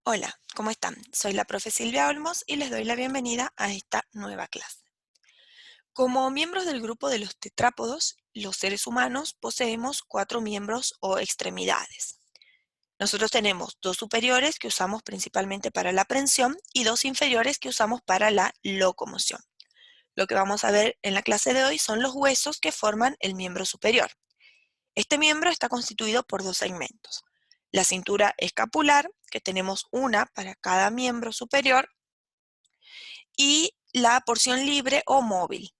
Hola, ¿cómo están? Soy la profe Silvia Olmos y les doy la bienvenida a esta nueva clase. Como miembros del grupo de los tetrápodos, los seres humanos poseemos cuatro miembros o extremidades. Nosotros tenemos dos superiores que usamos principalmente para la prensión y dos inferiores que usamos para la locomoción. Lo que vamos a ver en la clase de hoy son los huesos que forman el miembro superior. Este miembro está constituido por dos segmentos. La cintura escapular, que tenemos una para cada miembro superior, y la porción libre o móvil.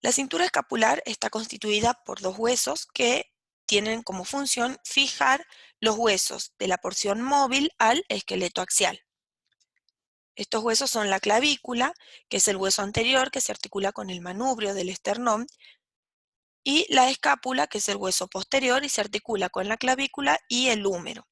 La cintura escapular está constituida por dos huesos que tienen como función fijar los huesos de la porción móvil al esqueleto axial. Estos huesos son la clavícula, que es el hueso anterior que se articula con el manubrio del esternón, y la escápula, que es el hueso posterior y se articula con la clavícula y el húmero.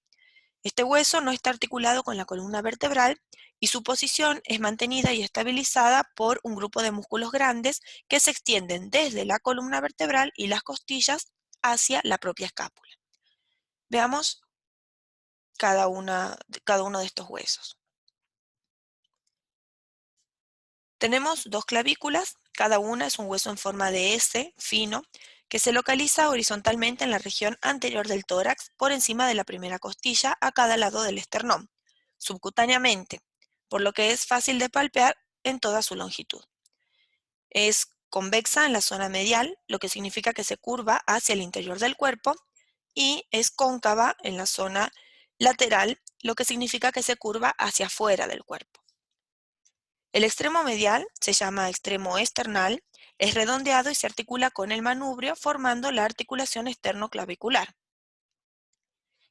Este hueso no está articulado con la columna vertebral y su posición es mantenida y estabilizada por un grupo de músculos grandes que se extienden desde la columna vertebral y las costillas hacia la propia escápula. Veamos cada uno de estos huesos. Tenemos dos clavículas, cada una es un hueso en forma de S, fino, que se localiza horizontalmente en la región anterior del tórax, por encima de la primera costilla, a cada lado del esternón, subcutáneamente, por lo que es fácil de palpar en toda su longitud. Es convexa en la zona medial, lo que significa que se curva hacia el interior del cuerpo, y es cóncava en la zona lateral, lo que significa que se curva hacia afuera del cuerpo. El extremo medial se llama extremo esternal, es redondeado y se articula con el manubrio formando la articulación esternoclavicular.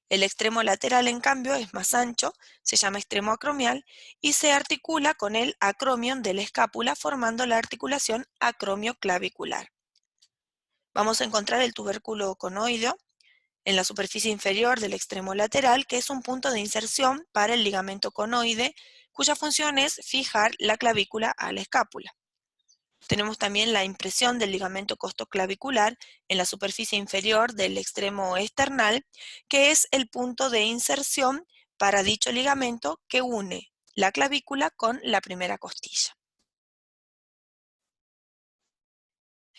El extremo lateral, en cambio, es más ancho, se llama extremo acromial y se articula con el acromion de la escápula formando la articulación acromioclavicular. Vamos a encontrar el tubérculo conoideo en la superficie inferior del extremo lateral, que es un punto de inserción para el ligamento conoide, cuya función es fijar la clavícula a la escápula. Tenemos también la impresión del ligamento costoclavicular en la superficie inferior del extremo esternal, que es el punto de inserción para dicho ligamento que une la clavícula con la primera costilla.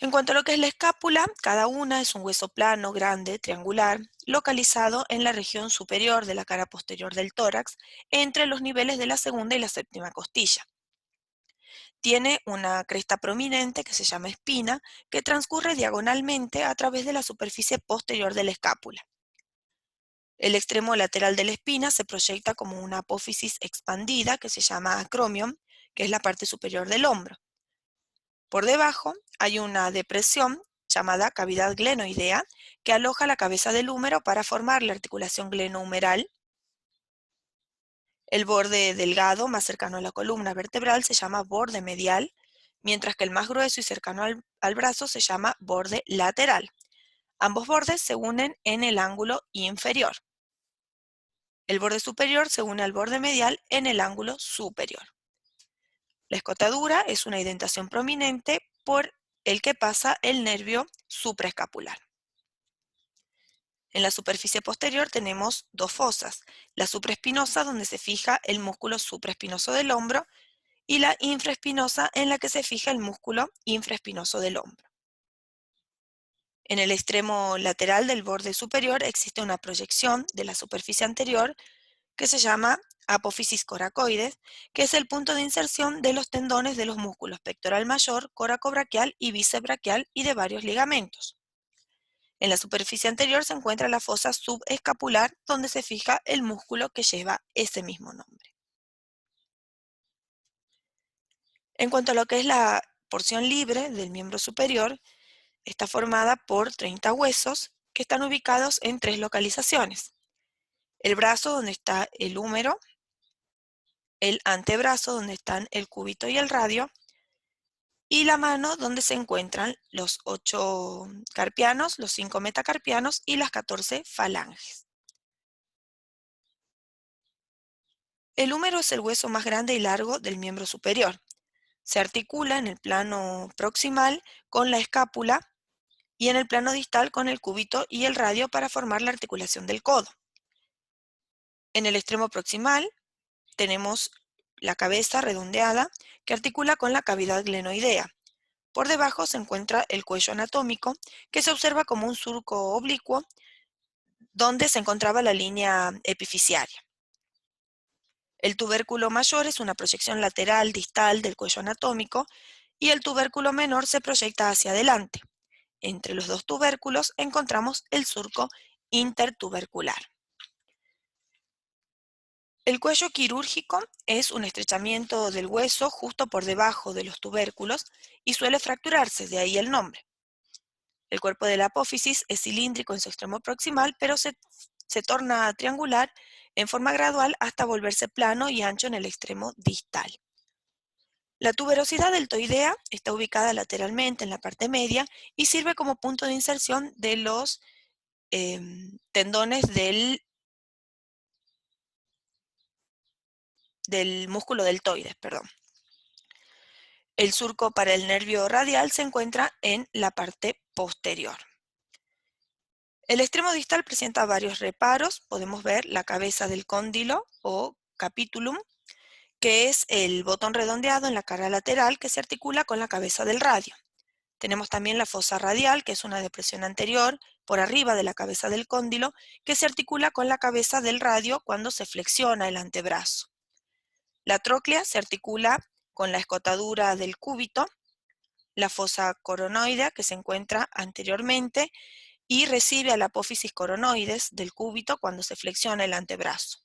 En cuanto a lo que es la escápula, cada una es un hueso plano, grande, triangular, localizado en la región superior de la cara posterior del tórax, entre los niveles de la segunda y la séptima costilla. Tiene una cresta prominente que se llama espina, que transcurre diagonalmente a través de la superficie posterior de la escápula. El extremo lateral de la espina se proyecta como una apófisis expandida que se llama acromion, que es la parte superior del hombro. Por debajo hay una depresión llamada cavidad glenoidea que aloja la cabeza del húmero para formar la articulación glenohumeral. El borde delgado más cercano a la columna vertebral se llama borde medial, mientras que el más grueso y cercano al brazo se llama borde lateral. Ambos bordes se unen en el ángulo inferior. El borde superior se une al borde medial en el ángulo superior. La escotadura es una indentación prominente por el que pasa el nervio supraescapular. En la superficie posterior tenemos dos fosas, la supraespinosa donde se fija el músculo supraespinoso del hombro y la infraespinosa en la que se fija el músculo infraespinoso del hombro. En el extremo lateral del borde superior existe una proyección de la superficie anterior que se llama apófisis coracoides, que es el punto de inserción de los tendones de los músculos pectoral mayor, coracobraquial y bíceps braquial y de varios ligamentos. En la superficie anterior se encuentra la fosa subescapular, donde se fija el músculo que lleva ese mismo nombre. En cuanto a lo que es la porción libre del miembro superior, está formada por 30 huesos que están ubicados en tres localizaciones. El brazo, donde está el húmero, el antebrazo, donde están el cúbito y el radio, y la mano, donde se encuentran los 8 carpianos, los 5 metacarpianos y las 14 falanges. El húmero es el hueso más grande y largo del miembro superior. Se articula en el plano proximal con la escápula y en el plano distal con el cúbito y el radio para formar la articulación del codo. En el extremo proximal tenemos la cabeza redondeada que articula con la cavidad glenoidea. Por debajo se encuentra el cuello anatómico, que se observa como un surco oblicuo donde se encontraba la línea epifisiaria. El tubérculo mayor es una proyección lateral distal del cuello anatómico y el tubérculo menor se proyecta hacia adelante. Entre los dos tubérculos encontramos el surco intertubercular. El cuello quirúrgico es un estrechamiento del hueso justo por debajo de los tubérculos y suele fracturarse, de ahí el nombre. El cuerpo de la apófisis es cilíndrico en su extremo proximal, pero se torna triangular en forma gradual hasta volverse plano y ancho en el extremo distal. La tuberosidad deltoidea está ubicada lateralmente en la parte media y sirve como punto de inserción de los tendones del músculo deltoides, perdón. El surco para el nervio radial se encuentra en la parte posterior. El extremo distal presenta varios reparos. Podemos ver la cabeza del cóndilo o capitulum, que es el botón redondeado en la cara lateral que se articula con la cabeza del radio. Tenemos también la fosa radial, que es una depresión anterior por arriba de la cabeza del cóndilo, que se articula con la cabeza del radio cuando se flexiona el antebrazo. La tróclea se articula con la escotadura del cúbito, la fosa coronoidea, que se encuentra anteriormente y recibe a la apófisis coronoides del cúbito cuando se flexiona el antebrazo.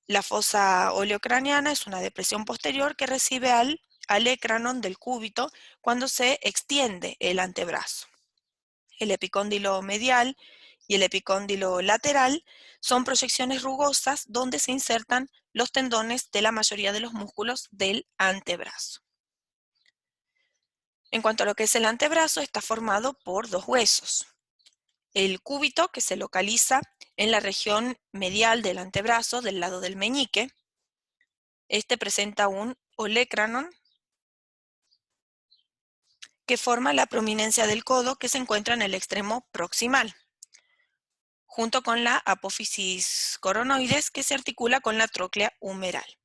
La fosa oleocraniana es una depresión posterior que recibe al alecranon del cúbito cuando se extiende el antebrazo. El epicóndilo medial y el epicóndilo lateral son proyecciones rugosas donde se insertan los tendones de la mayoría de los músculos del antebrazo. En cuanto a lo que es el antebrazo, está formado por dos huesos. El cúbito, que se localiza en la región medial del antebrazo, del lado del meñique. Este presenta un olecranon que forma la prominencia del codo que se encuentra en el extremo proximal, junto con la apófisis coronoides que se articula con la tróclea humeral.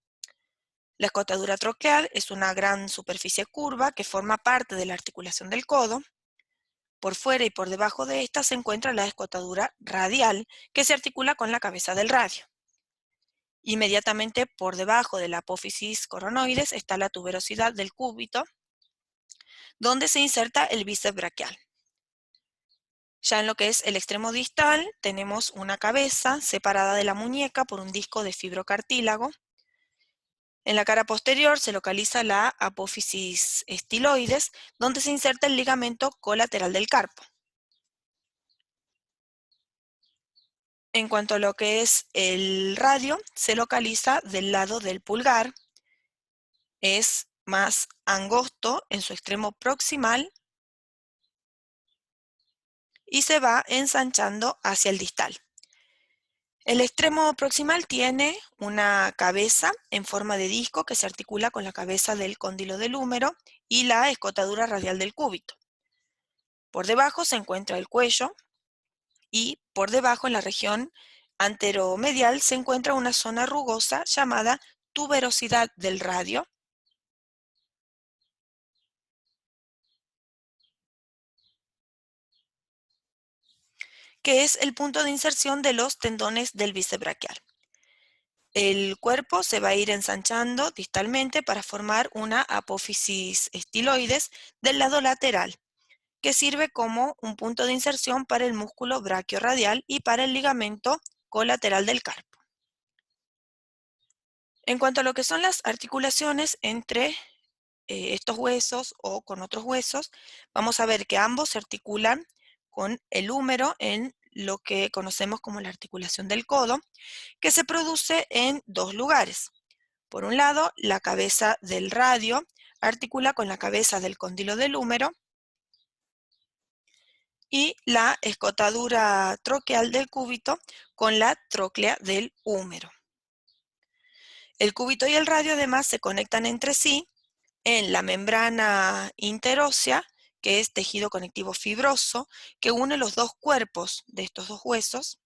La escotadura troqueal es una gran superficie curva que forma parte de la articulación del codo. Por fuera y por debajo de esta se encuentra la escotadura radial que se articula con la cabeza del radio. Inmediatamente por debajo de la apófisis coronoides está la tuberosidad del cúbito, donde se inserta el bíceps braquial. Ya en lo que es el extremo distal, tenemos una cabeza separada de la muñeca por un disco de fibrocartílago. En la cara posterior se localiza la apófisis estiloides, donde se inserta el ligamento colateral del carpo. En cuanto a lo que es el radio, se localiza del lado del pulgar. Es más angosto en su extremo proximal y se va ensanchando hacia el distal. El extremo proximal tiene una cabeza en forma de disco que se articula con la cabeza del cóndilo del húmero y la escotadura radial del cúbito. Por debajo se encuentra el cuello y por debajo en la región anteromedial se encuentra una zona rugosa llamada tuberosidad del radio, que es el punto de inserción de los tendones del bíceps braquial. El cuerpo se va a ir ensanchando distalmente para formar una apófisis estiloides del lado lateral, que sirve como un punto de inserción para el músculo braquiorradial y para el ligamento colateral del carpo. En cuanto a lo que son las articulaciones entre estos huesos o con otros huesos, vamos a ver que ambos se articulan con el húmero en lo que conocemos como la articulación del codo, que se produce en dos lugares. Por un lado, la cabeza del radio articula con la cabeza del cóndilo del húmero y la escotadura troqueal del cúbito con la tróclea del húmero. El cúbito y el radio además se conectan entre sí en la membrana interósea que es tejido conectivo fibroso, que une los dos cuerpos de estos dos huesos.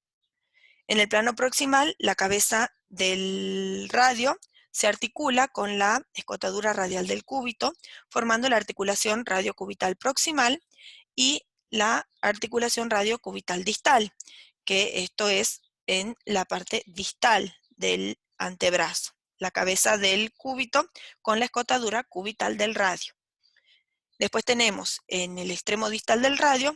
En el plano proximal, la cabeza del radio se articula con la escotadura radial del cúbito, formando la articulación radiocubital proximal y la articulación radiocubital distal, que esto es en la parte distal del antebrazo, la cabeza del cúbito con la escotadura cubital del radio. Después tenemos en el extremo distal del radio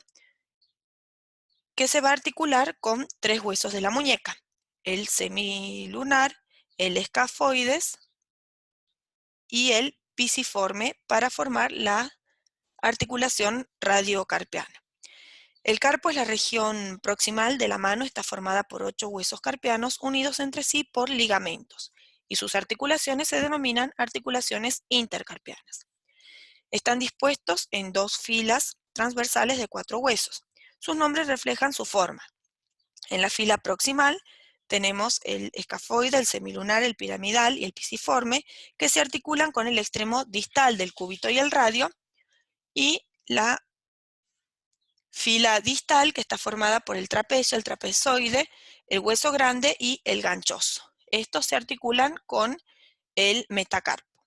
que se va a articular con tres huesos de la muñeca: el semilunar, el escafoides y el pisiforme, para formar la articulación radiocarpiana. El carpo es la región proximal de la mano, está formada por 8 huesos carpianos unidos entre sí por ligamentos, y sus articulaciones se denominan articulaciones intercarpianas. Están dispuestos en 2 filas transversales de 4 huesos. Sus nombres reflejan su forma. En la fila proximal tenemos el escafoide, el semilunar, el piramidal y el pisiforme, que se articulan con el extremo distal del cúbito y el radio, y la fila distal, que está formada por el trapecio, el trapezoide, el hueso grande y el ganchoso. Estos se articulan con el metacarpo.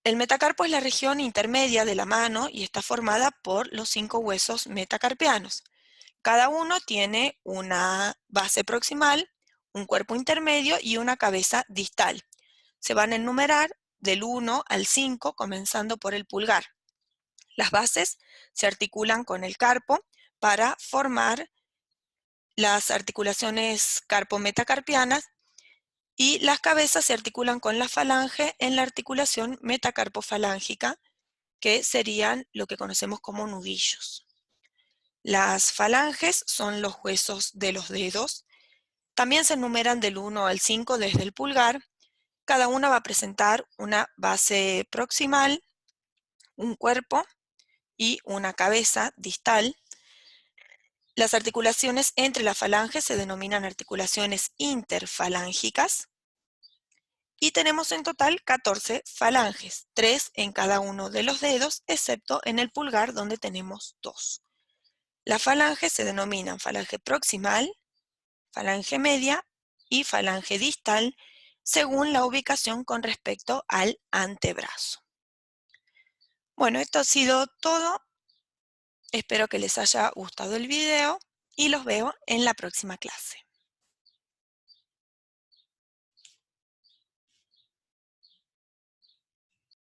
El metacarpo es la región intermedia de la mano y está formada por los 5 huesos metacarpianos. Cada uno tiene una base proximal, un cuerpo intermedio y una cabeza distal. Se van a enumerar del 1 al 5, comenzando por el pulgar. Las bases se articulan con el carpo para formar las articulaciones carpo-metacarpianas, y las cabezas se articulan con la falange en la articulación metacarpofalángica, que serían lo que conocemos como nudillos. Las falanges son los huesos de los dedos. También se enumeran del 1 al 5 desde el pulgar. Cada una va a presentar una base proximal, un cuerpo y una cabeza distal. Las articulaciones entre las falanges se denominan articulaciones interfalángicas. Y tenemos en total 14 falanges, 3 en cada uno de los dedos, excepto en el pulgar, donde tenemos 2. Las falanges se denominan falange proximal, falange media y falange distal, según la ubicación con respecto al antebrazo. Bueno, esto ha sido todo. Espero que les haya gustado el video y los veo en la próxima clase.